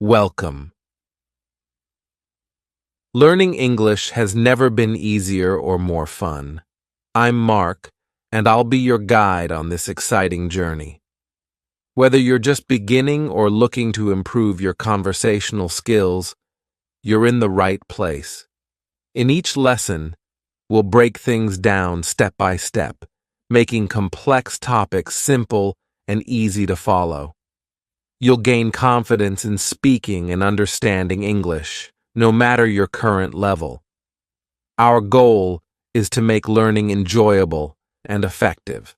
Welcome. Learning English has never been easier or more fun. I'm Mark, and I'll be your guide on this exciting journey. Whether you're just beginning or looking to improve your conversational skills, you're in the right place. In each lesson, we'll break things down step by step, making complex topics simple and easy to follow. You'll gain confidence in speaking and understanding English, no matter your current level. Our goal is to make learning enjoyable and effective.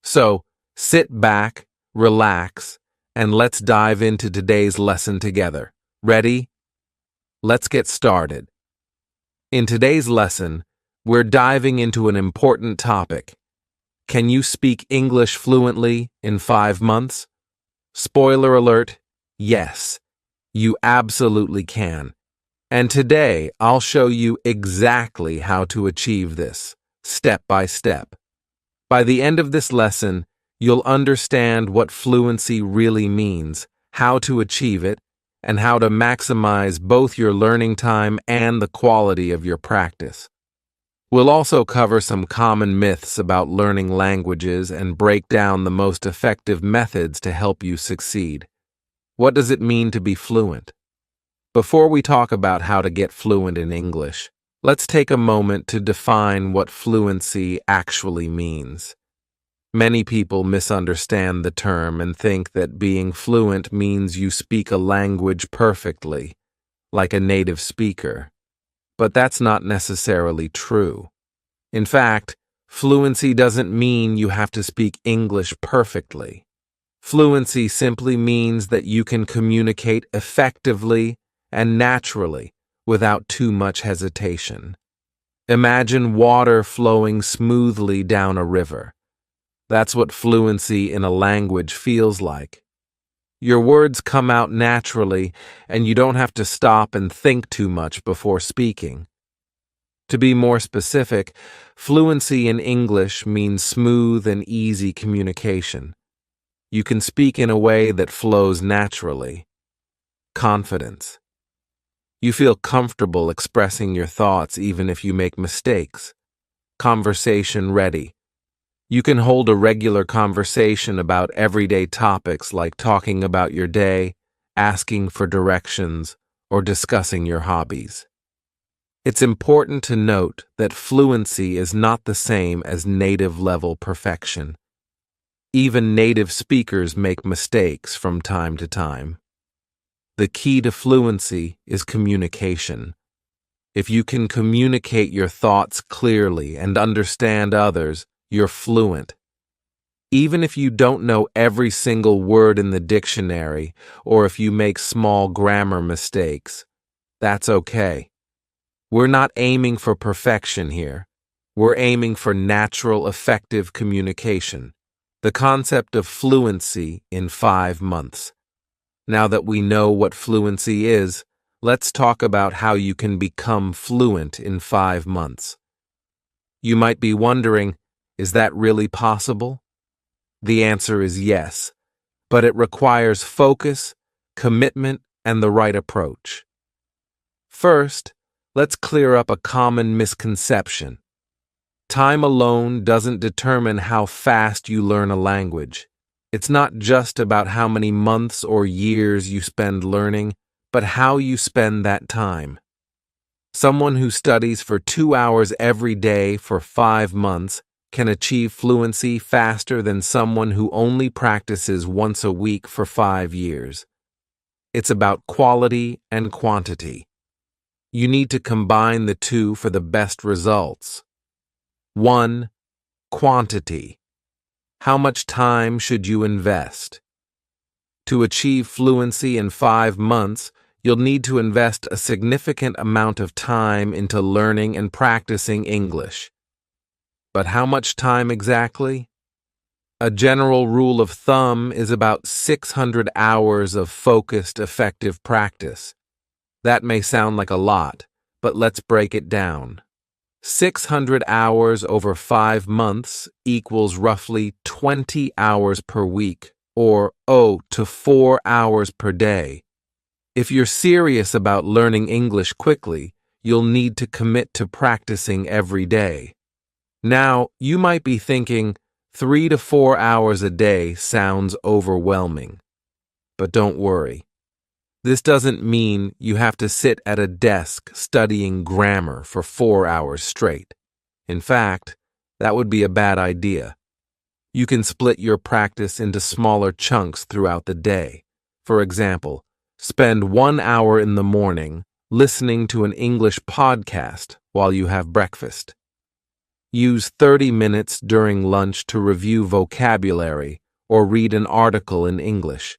So, sit back, relax, and let's dive into today's lesson together. Ready? Let's get started. In today's lesson, we're diving into an important topic. Can you speak English fluently in 5 months? Spoiler alert, yes, you absolutely can. And today, I'll show you exactly how to achieve this, step by step. By the end of this lesson, you'll understand what fluency really means, how to achieve it, and how to maximize both your learning time and the quality of your practice. We'll also cover some common myths about learning languages and break down the most effective methods to help you succeed. What does it mean to be fluent? Before we talk about how to get fluent in English, let's take a moment to define what fluency actually means. Many people misunderstand the term and think that being fluent means you speak a language perfectly, like a native speaker. But that's not necessarily true. In fact, fluency doesn't mean you have to speak English perfectly. Fluency simply means that you can communicate effectively and naturally without too much hesitation. Imagine water flowing smoothly down a river. That's what fluency in a language feels like. Your words come out naturally, and you don't have to stop and think too much before speaking. To be more specific, fluency in English means smooth and easy communication. You can speak in a way that flows naturally. Confidence. You feel comfortable expressing your thoughts even if you make mistakes. Conversation ready. You can hold a regular conversation about everyday topics like talking about your day, asking for directions, or discussing your hobbies. It's important to note that fluency is not the same as native-level perfection. Even native speakers make mistakes from time to time. The key to fluency is communication. If you can communicate your thoughts clearly and understand others, you're fluent. Even if you don't know every single word in the dictionary, or if you make small grammar mistakes, that's okay. We're not aiming for perfection here. We're aiming for natural, effective communication. The concept of fluency in 5 months. Now that we know what fluency is, let's talk about how you can become fluent in 5 months. You might be wondering, is that really possible? The answer is yes, but it requires focus, commitment, and the right approach. First, let's clear up a common misconception. Time alone doesn't determine how fast you learn a language. It's not just about how many months or years you spend learning, but how you spend that time. Someone who studies for 2 hours every day for 5 months can achieve fluency faster than someone who only practices once a week for 5 years. It's about quality and quantity. You need to combine the two for the best results. 1. Quantity. How much time should you invest? To achieve fluency in 5 months, you'll need to invest a significant amount of time into learning and practicing English. But how much time exactly? A general rule of thumb is about 600 hours of focused, effective practice. That may sound like a lot, but let's break it down. 600 hours over 5 months equals roughly 20 hours per week, or 0 to 4 hours per day. If you're serious about learning English quickly, you'll need to commit to practicing every day. Now, you might be thinking, 3 to 4 hours a day sounds overwhelming. But don't worry. This doesn't mean you have to sit at a desk studying grammar for 4 hours straight. In fact, that would be a bad idea. You can split your practice into smaller chunks throughout the day. For example, spend 1 hour in the morning listening to an English podcast while you have breakfast. Use 30 minutes during lunch to review vocabulary or read an article in English.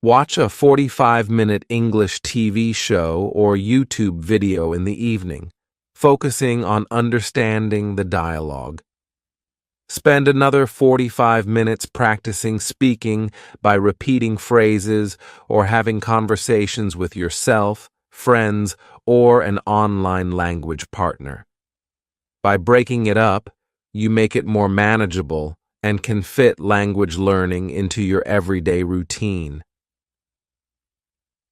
Watch a 45-minute English TV show or YouTube video in the evening, focusing on understanding the dialogue. Spend another 45 minutes practicing speaking by repeating phrases or having conversations with yourself, friends, or an online language partner. By breaking it up, you make it more manageable and can fit language learning into your everyday routine.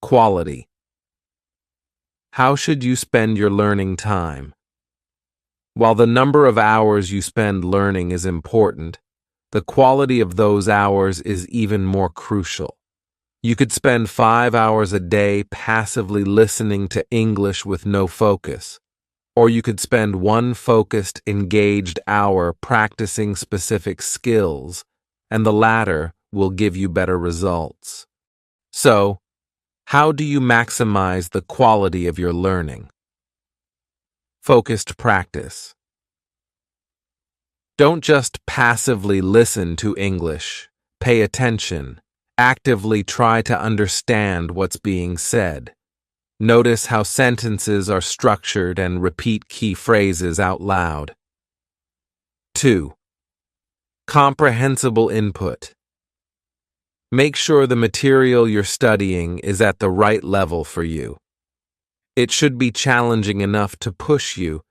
Quality. How should you spend your learning time? While the number of hours you spend learning is important, the quality of those hours is even more crucial. You could spend 5 hours a day passively listening to English with no focus, or you could spend one focused, engaged hour practicing specific skills, and the latter will give you better results. So, how do you maximize the quality of your learning? Focused practice. Don't just passively listen to English. Pay attention. Actively try to understand what's being said. Notice how sentences are structured and repeat key phrases out loud. 2. Comprehensible input. Make sure the material you're studying is at the right level for you. It should be challenging enough to push you,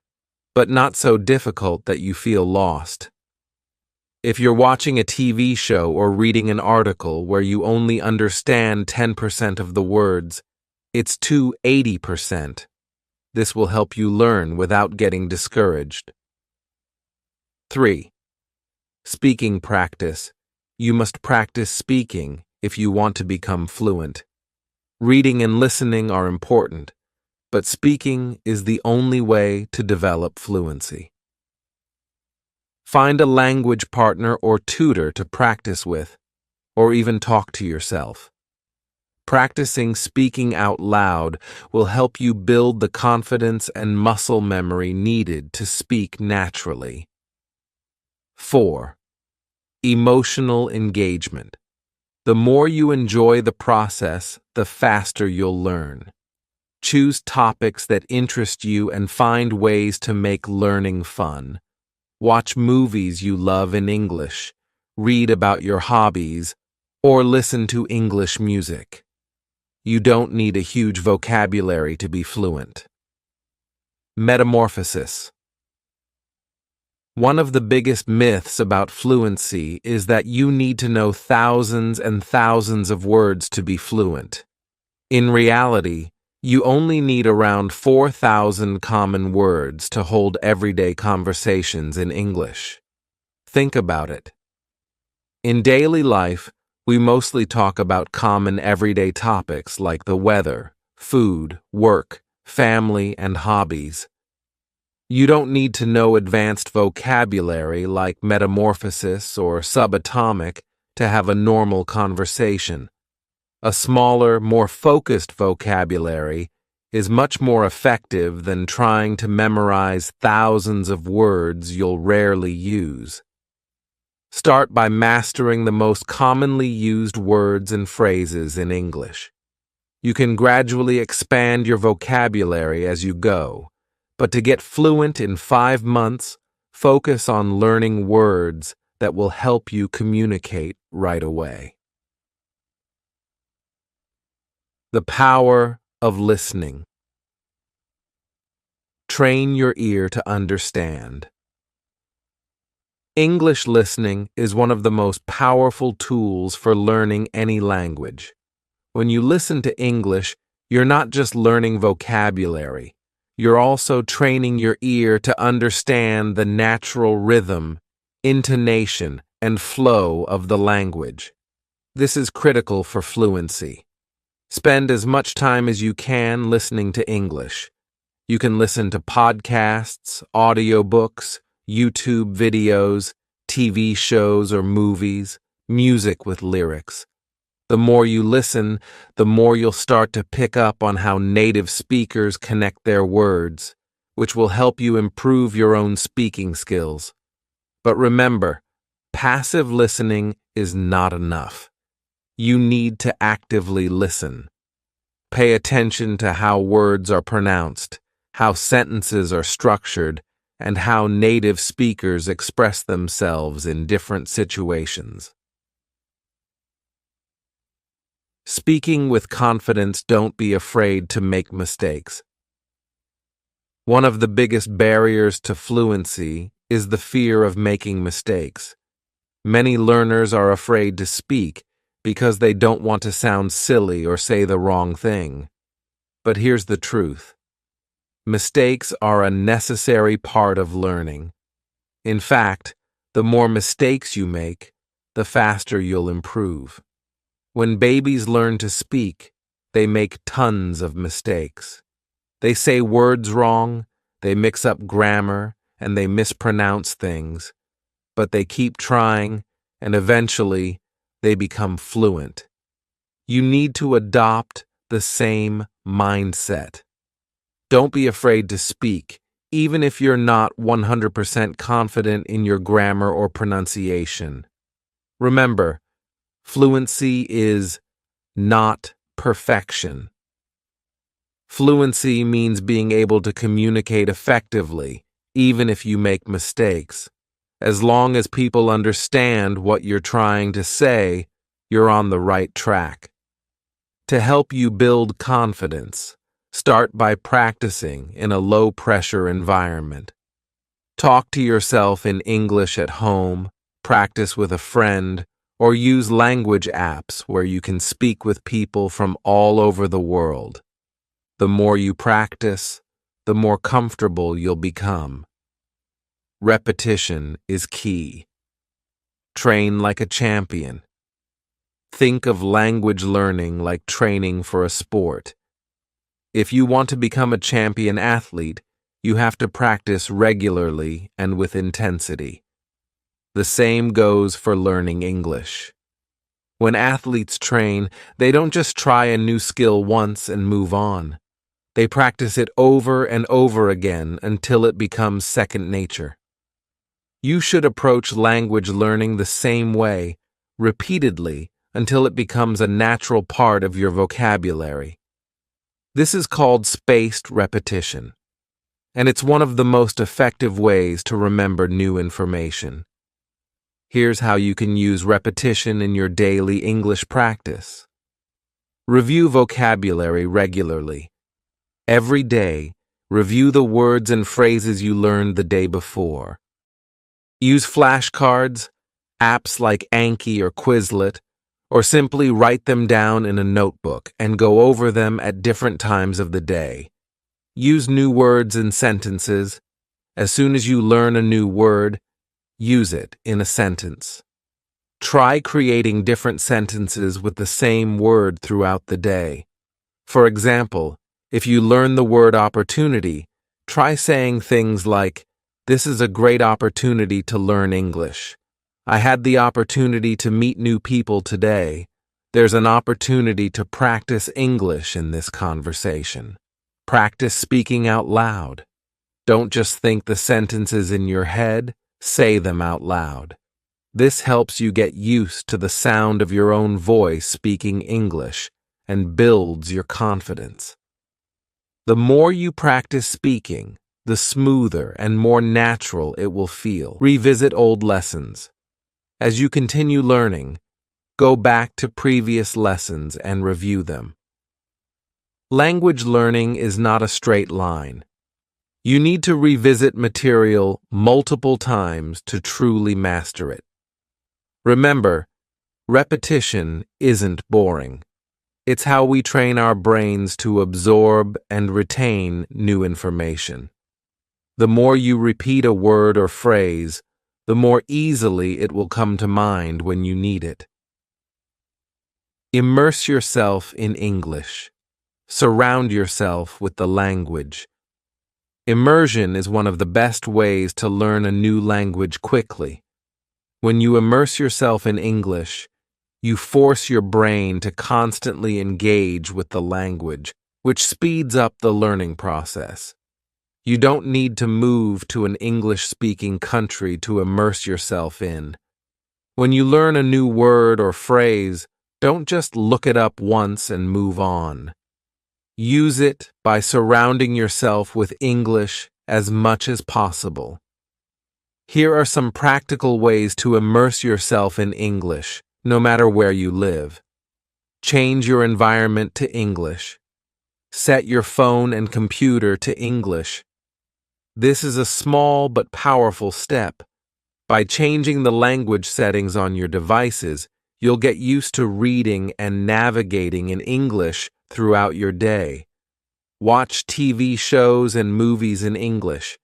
but not so difficult that you feel lost. If you're watching a TV show or reading an article where you only understand 10% of the words, it's to 80%. This will help you learn without getting discouraged. 3. Speaking practice. You must practice speaking if you want to become fluent. Reading and listening are important, but speaking is the only way to develop fluency. Find a language partner or tutor to practice with, or even talk to yourself. Practicing speaking out loud will help you build the confidence and muscle memory needed to speak naturally. 4. Emotional engagement. The more you enjoy the process, the faster you'll learn. Choose topics that interest you and find ways to make learning fun. Watch movies you love in English, read about your hobbies, or listen to English music. You don't need a huge vocabulary to be fluent. Metamorphosis. One of the biggest myths about fluency is that you need to know thousands and thousands of words to be fluent. In reality, you only need around 4,000 common words to hold everyday conversations in English. Think about it. In daily life, we mostly talk about common everyday topics like the weather, food, work, family, and hobbies. You don't need to know advanced vocabulary like metamorphosis or subatomic to have a normal conversation. A smaller, more focused vocabulary is much more effective than trying to memorize thousands of words you'll rarely use. Start by mastering the most commonly used words and phrases in English. You can gradually expand your vocabulary as you go, but to get fluent in 5 months, focus on learning words that will help you communicate right away. The power of listening. Train your ear to understand. English listening is one of the most powerful tools for learning any language. When you listen to English, You're not just learning vocabulary, you're also training your ear to understand the natural rhythm, intonation, and flow of the language. This is critical for fluency. Spend as much time as you can listening to English. You can listen to podcasts, audiobooks, YouTube videos, TV shows or movies, music with lyrics. The more you listen, the more you'll start to pick up on how native speakers connect their words, which will help you improve your own speaking skills. But remember, passive listening is not enough. You need to actively listen. Pay attention to how words are pronounced, how sentences are structured, and how native speakers express themselves in different situations. Speaking with confidence, don't be afraid to make mistakes. One of the biggest barriers to fluency is the fear of making mistakes. Many learners are afraid to speak because they don't want to sound silly or say the wrong thing. But here's the truth. Mistakes are a necessary part of learning. In fact, the more mistakes you make, the faster you'll improve. When babies learn to speak, they make tons of mistakes. They say words wrong, they mix up grammar, and they mispronounce things. But they keep trying, and eventually, they become fluent. You need to adopt the same mindset. Don't be afraid to speak, even if you're not 100% confident in your grammar or pronunciation. Remember, fluency is not perfection. Fluency means being able to communicate effectively, even if you make mistakes. As long as people understand what you're trying to say, you're on the right track. To help you build confidence, start by practicing in a low-pressure environment. Talk to yourself in English at home, practice with a friend, or use language apps where you can speak with people from all over the world. The more you practice, the more comfortable you'll become. Repetition is key. Train like a champion. Think of language learning like training for a sport. If you want to become a champion athlete, you have to practice regularly and with intensity. The same goes for learning English. When athletes train, they don't just try a new skill once and move on. They practice it over and over again until it becomes second nature. You should approach language learning the same way, repeatedly, until it becomes a natural part of your vocabulary. This is called spaced repetition, and it's one of the most effective ways to remember new information. Here's how you can use repetition in your daily English practice. Review vocabulary regularly. Every day, review the words and phrases you learned the day before. Use flashcards, apps like Anki or Quizlet, or simply write them down in a notebook and go over them at different times of the day. Use new words and sentences. As soon as you learn a new word, use it in a sentence. Try creating different sentences with the same word throughout the day. For example, if you learn the word opportunity, try saying things like, "This is a great opportunity to learn English. I had the opportunity to meet new people today. There's an opportunity to practice English in this conversation." Practice speaking out loud. Don't just think the sentences in your head, say them out loud. This helps you get used to the sound of your own voice speaking English and builds your confidence. The more you practice speaking, the smoother and more natural it will feel. Revisit old lessons. As you continue learning, go back to previous lessons and review them. Language learning is not a straight line. You need to revisit material multiple times to truly master it. Remember, repetition isn't boring. It's how we train our brains to absorb and retain new information. The more you repeat a word or phrase, the more easily it will come to mind when you need it. Immerse yourself in English. Surround yourself with the language. Immersion is one of the best ways to learn a new language quickly. When you immerse yourself in English, you force your brain to constantly engage with the language, which speeds up the learning process. You don't need to move to an English-speaking country to immerse yourself in. When you learn a new word or phrase, don't just look it up once and move on. Use it by surrounding yourself with English as much as possible. Here are some practical ways to immerse yourself in English, no matter where you live. Change your environment to English. Set your phone and computer to English. This is a small but powerful step. By changing the language settings on your devices, you'll get used to reading and navigating in English throughout your day. Watch TV shows and movies in English.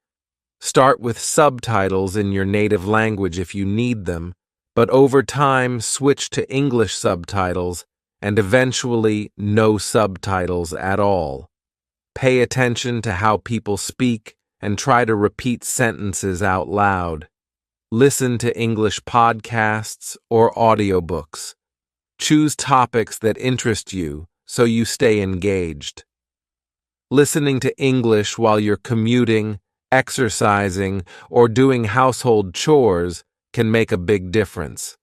Start with subtitles in your native language if you need them, but over time switch to English subtitles and eventually no subtitles at all. Pay attention to how people speak and try to repeat sentences out loud. Listen to English podcasts or audiobooks. Choose topics that interest you so you stay engaged. Listening to English while you're commuting, exercising, or doing household chores can make a big difference.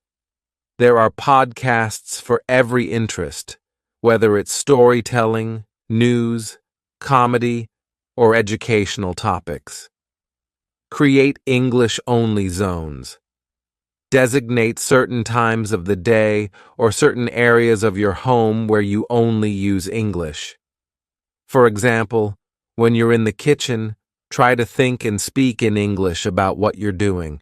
There are podcasts for every interest, whether it's storytelling, news, comedy, or educational topics. Create English-only zones. Designate certain times of the day or certain areas of your home where you only use English. For example, when you're in the kitchen, try to think and speak in English about what you're doing.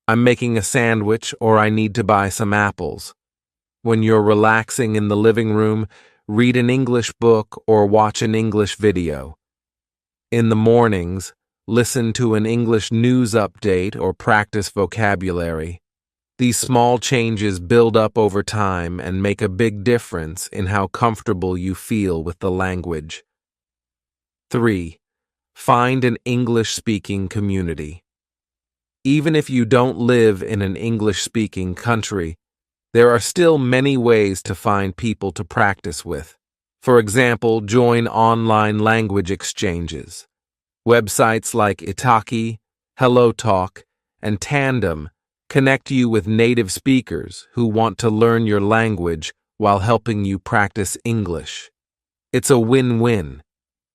I'm making a sandwich, or I need to buy some apples. When you're relaxing in the living room, read an English book or watch an English video. In the mornings, listen to an English news update or practice vocabulary. These small changes build up over time and make a big difference in how comfortable you feel with the language. 3. Find an English-speaking community. Even if you don't live in an English-speaking country, there are still many ways to find people to practice with. For example, join online language exchanges. Websites like Italki, HelloTalk, and Tandem connect you with native speakers who want to learn your language while helping you practice English. It's a win-win.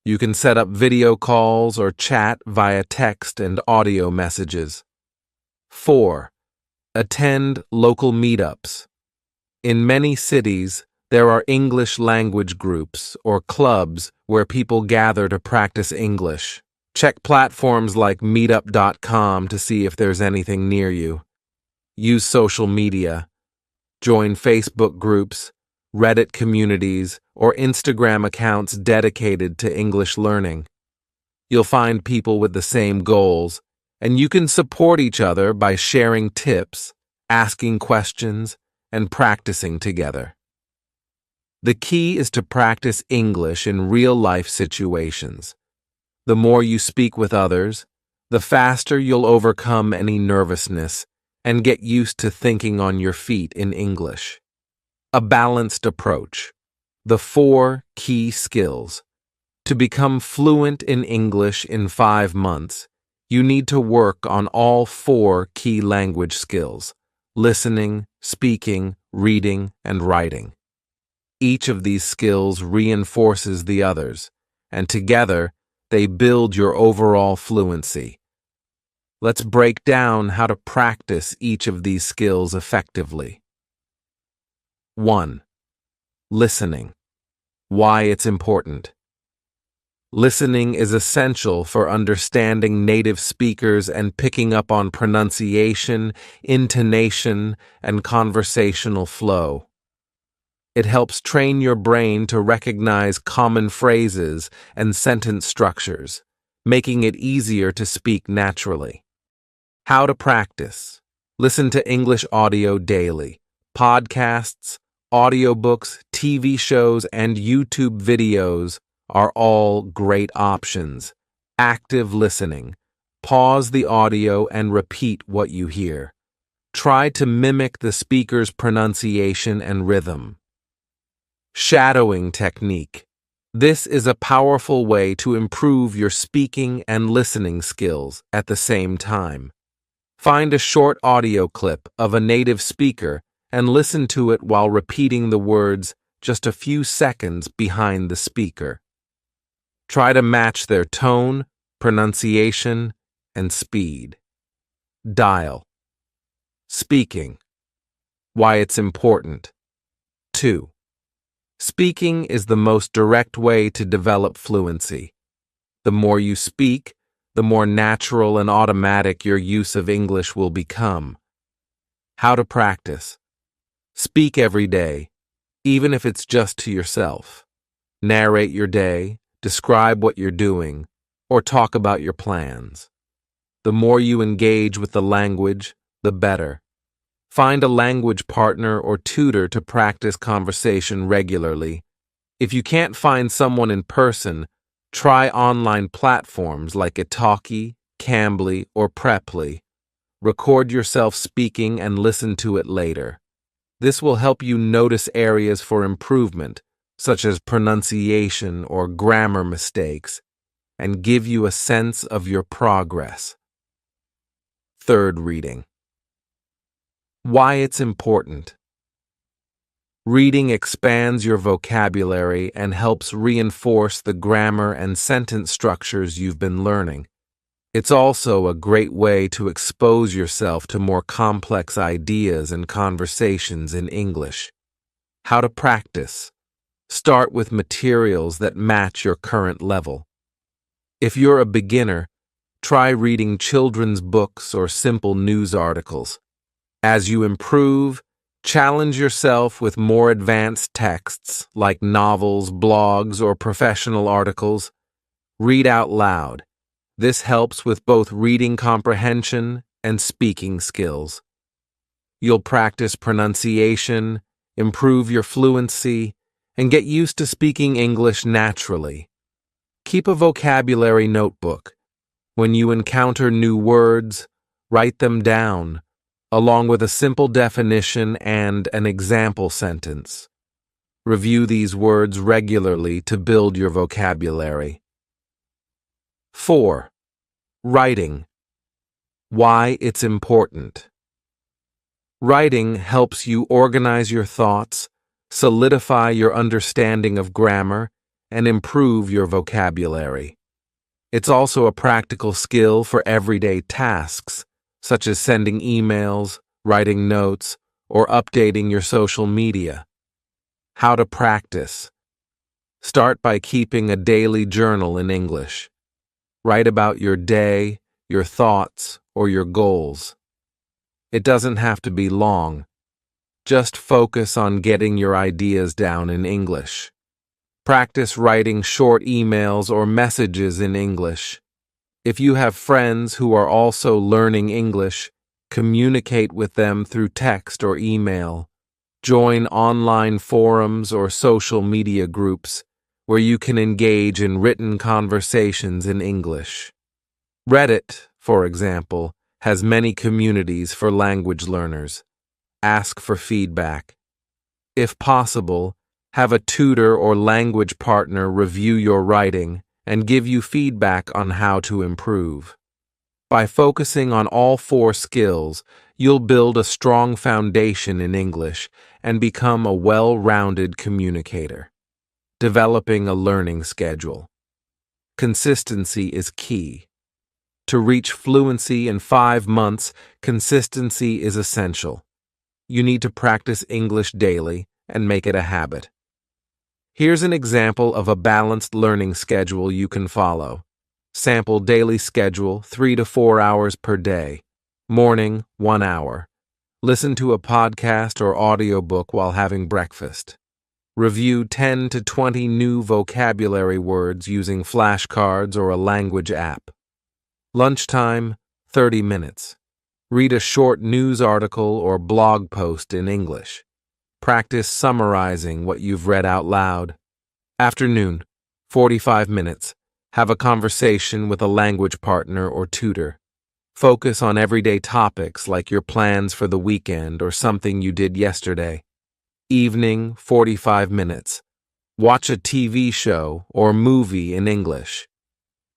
You can set up video calls or chat via text and audio messages. 4. Attend local meetups. In many cities, there are English language groups or clubs where people gather to practice English. Check platforms like meetup.com to see if there's anything near you. Use social media. Join Facebook groups, Reddit communities, or Instagram accounts dedicated to English learning. You'll find people with the same goals, and you can support each other by sharing tips, asking questions, and practicing together. The key is to practice English in real-life situations. The more you speak with others, the faster you'll overcome any nervousness and get used to thinking on your feet in English. A balanced approach. The 4 key skills. To become fluent in English in 5 months, you need to work on all 4 key language skills: listening, speaking, reading, and writing. Each of these skills reinforces the others, and together, they build your overall fluency. Let's break down how to practice each of these skills effectively. 1. Listening. Why it's important. Listening is essential for understanding native speakers and picking up on pronunciation, intonation, and conversational flow. It helps train your brain to recognize common phrases and sentence structures, making it easier to speak naturally. How to practice. Listen to English audio daily. Podcasts, audiobooks, TV shows, and YouTube videos are all great options. Active listening. Pause the audio and repeat what you hear. Try to mimic the speaker's pronunciation and rhythm. Shadowing technique. This is a powerful way to improve your speaking and listening skills at the same time. Find a short audio clip of a native speaker and listen to it while repeating the words just a few seconds behind the speaker. Try to match their tone, pronunciation, and speed. Dial. Speaking. Why it's important. 2. Speaking is the most direct way to develop fluency. The more you speak, the more natural and automatic your use of English will become. How to practice. Speak every day, even if it's just to yourself. Narrate your day, describe what you're doing, or talk about your plans. The more you engage with the language, the better. Find a language partner or tutor to practice conversation regularly. If you can't find someone in person, try online platforms like Italki, Cambly, or Preply. Record yourself speaking and listen to it later. This will help you notice areas for improvement, such as pronunciation or grammar mistakes, and give you a sense of your progress. 3rd reading. Why it's important. Reading expands your vocabulary and helps reinforce the grammar and sentence structures you've been learning. It's also a great way to expose yourself to more complex ideas and conversations in English. How to practice. Start with materials that match your current level. If you're a beginner, try reading children's books or simple news articles. As you improve, challenge yourself with more advanced texts like novels, blogs, or professional articles. Read out loud. This helps with both reading comprehension and speaking skills. You'll practice pronunciation, improve your fluency, and get used to speaking English naturally. Keep a vocabulary notebook. When you encounter new words, write them down, along with a simple definition and an example sentence. Review these words regularly to build your vocabulary. 4. Writing. Why it's important. Writing helps you organize your thoughts, solidify your understanding of grammar, and improve your vocabulary. It's also a practical skill for everyday tasks, such as sending emails, writing notes, or updating your social media. How to practice. Start by keeping a daily journal in English. Write about your day, your thoughts, or your goals. It doesn't have to be long. Just focus on getting your ideas down in English. Practice writing short emails or messages in English. If you have friends who are also learning English, communicate with them through text or email. Join online forums or social media groups where you can engage in written conversations in English. Reddit, for example, has many communities for language learners. Ask for feedback. If possible, have a tutor or language partner review your writing and give you feedback on how to improve. By focusing on all 4 skills, you'll build a strong foundation in English and become a well-rounded communicator. Developing a learning schedule. Consistency is key. To reach fluency in 5 months, consistency is essential. You need to practice English daily and make it a habit. Here's an example of a balanced learning schedule you can follow. Sample daily schedule 3 to 4 hours per day. Morning, 1 hour. Listen to a podcast or audiobook while having breakfast. Review 10 to 20 new vocabulary words using flashcards or a language app. Lunchtime, 30 minutes. Read a short news article or blog post in English. Practice summarizing what you've read out loud. Afternoon, 45 minutes. Have a conversation with a language partner or tutor. Focus on everyday topics like your plans for the weekend or something you did yesterday. Evening, 45 minutes. Watch a TV show or movie in English.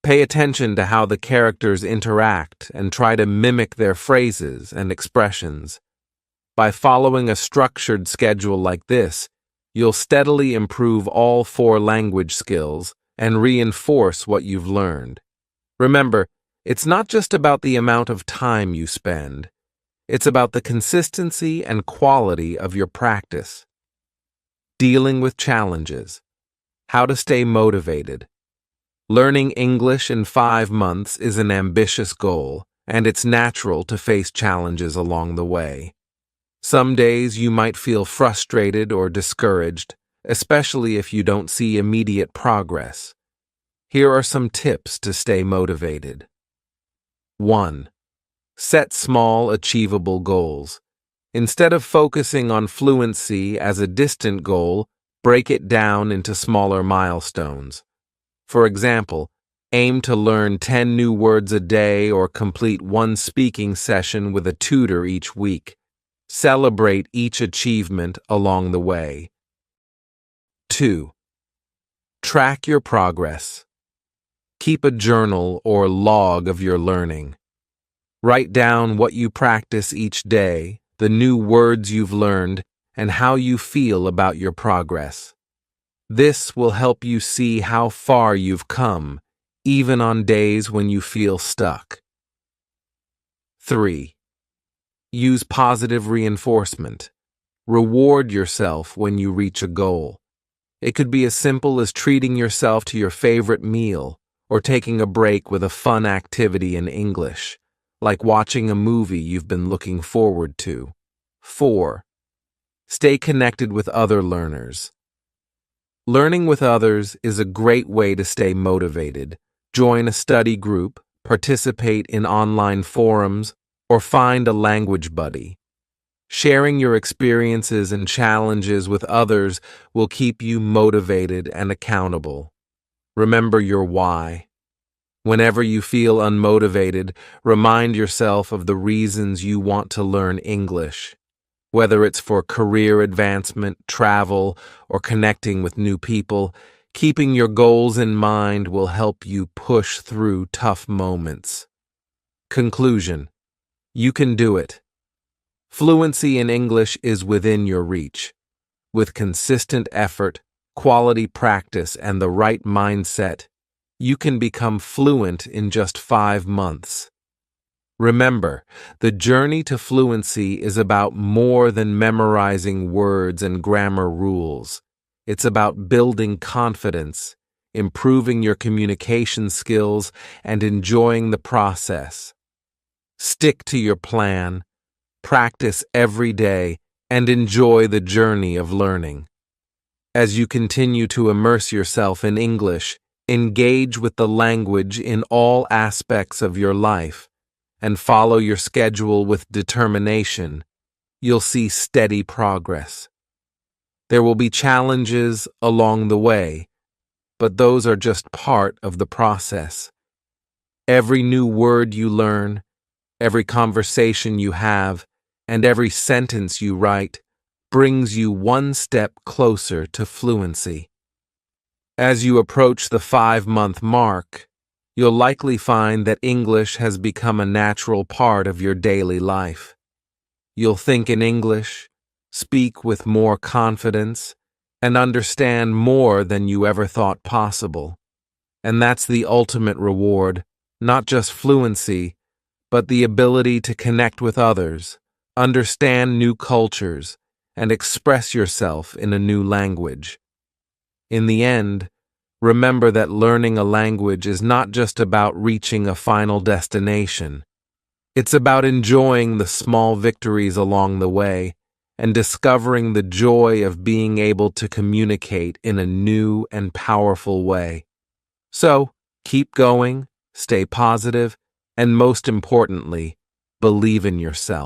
Pay attention to how the characters interact and try to mimic their phrases and expressions. By following a structured schedule like this, you'll steadily improve all 4 language skills and reinforce what you've learned. Remember, it's not just about the amount of time you spend. It's about the consistency and quality of your practice. Dealing with challenges. How to stay motivated. Learning English in 5 months is an ambitious goal, and it's natural to face challenges along the way. Some days you might feel frustrated or discouraged, especially if you don't see immediate progress. Here are some tips to stay motivated. 1. Set small, achievable goals. Instead of focusing on fluency as a distant goal, break it down into smaller milestones. For example, aim to learn 10 new words a day or complete 1 speaking session with a tutor each week. Celebrate each achievement along the way. 2. Track your progress. Keep a journal or log of your learning. Write down what you practice each day, the new words you've learned, and how you feel about your progress. This will help you see how far you've come, even on days when you feel stuck. 3. Use positive reinforcement. Reward yourself when you reach a goal. It could be as simple as treating yourself to your favorite meal or taking a break with a fun activity in English, like watching a movie you've been looking forward to. 4. Stay connected with other learners. Learning with others is a great way to stay motivated. Join a study group, participate in online forums, or find a language buddy. Sharing your experiences and challenges with others will keep you motivated and accountable. Remember your why. Whenever you feel unmotivated, remind yourself of the reasons you want to learn English. Whether it's for career advancement, travel, or connecting with new people, keeping your goals in mind will help you push through tough moments. Conclusion: you can do it. Fluency in English is within your reach. With consistent effort, quality practice, and the right mindset, you can become fluent in just 5 months. Remember, the journey to fluency is about more than memorizing words and grammar rules. It's about building confidence, improving your communication skills, and enjoying the process. Stick to your plan, practice every day, and enjoy the journey of learning. As you continue to immerse yourself in English, engage with the language in all aspects of your life, and follow your schedule with determination, you'll see steady progress. There will be challenges along the way, but those are just part of the process. Every new word you learn, every conversation you have, and every sentence you write brings you one step closer to fluency. As you approach the 5-month mark, you'll likely find that English has become a natural part of your daily life. You'll think in English, speak with more confidence, and understand more than you ever thought possible. And that's the ultimate reward, not just fluency, but the ability to connect with others, understand new cultures, and express yourself in a new language. In the end, remember that learning a language is not just about reaching a final destination. It's about enjoying the small victories along the way and discovering the joy of being able to communicate in a new and powerful way. So, keep going, stay positive, and most importantly, believe in yourself.